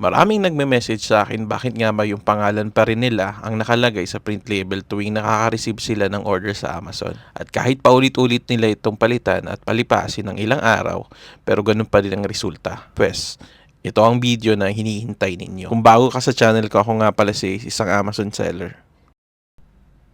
Maraming nagme-message sa akin bakit nga ba yung pangalan pa rin nila ang nakalagay sa print label tuwing nakaka-receive sila ng order sa Amazon. At kahit paulit-ulit nila itong palitan at palipasin ng ilang araw, pero ganun pa rin ang resulta. Pwes, ito ang video na hinihintay ninyo. Kung bago ka sa channel ko, ako nga pala si isang Amazon seller.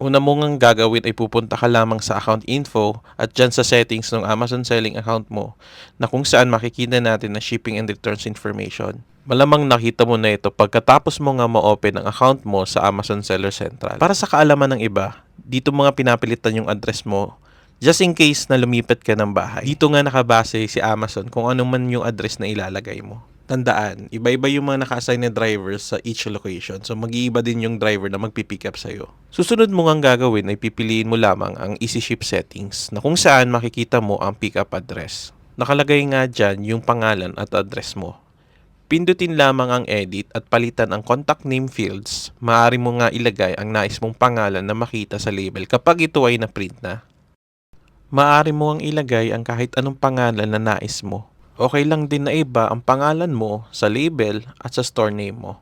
Una mo ngang gagawin ay pupunta ka lamang sa account info at dyan sa settings ng Amazon selling account mo na kung saan makikita natin na shipping and returns information. Malamang nakita mo na ito pagkatapos mo nga ma-open ang account mo sa Amazon Seller Central. Para sa kaalaman ng iba, dito mga pinapilitan yung address mo just in case na lumipat ka ng bahay. Dito nga nakabase si Amazon kung ano man yung address na ilalagay mo. Tandaan, iba-iba yung mga naka-assign na drivers sa each location. So, mag-iiba din yung driver na magpipick up sa'yo. Susunod mo ngang gagawin ay pipiliin mo lamang ang Easy Ship settings na kung saan makikita mo ang pick-up address. Nakalagay nga dyan yung pangalan at address mo. Pindutin lamang ang edit at palitan ang contact name fields. Maaari mo nga ilagay ang nais mong pangalan na makita sa label kapag ito ay na-print na. Maaari mo ang ilagay ang kahit anong pangalan na nais mo. Okay lang din na iba ang pangalan mo sa label at sa store name mo.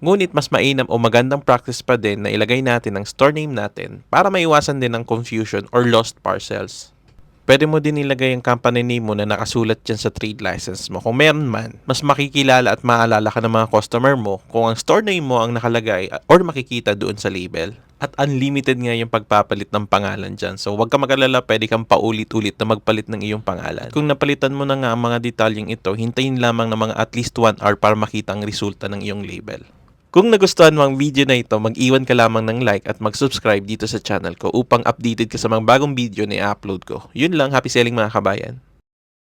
Ngunit mas mainam o magandang practice pa din na ilagay natin ang store name natin para maiwasan din ang confusion or lost parcels. Pwede mo din ilagay ang company name mo na nakasulat dyan sa trade license mo. Kung meron man, mas makikilala at maalala ka ng mga customer mo kung ang store name mo ang nakalagay or makikita doon sa label. At unlimited nga yung pagpapalit ng pangalan dyan. So, huwag ka mag-alala, pwede kang paulit-ulit na magpalit ng iyong pangalan. Kung napalitan mo na nga ang mga detalyeng ito, hintayin lamang ng mga at least 1 hour para makita ang resulta ng iyong label. Kung nagustuhan mo ang video na ito, mag-iwan ka lamang ng like at mag-subscribe dito sa channel ko upang updated ka sa mga bagong video na i-upload ko. Yun lang, happy selling mga kabayan!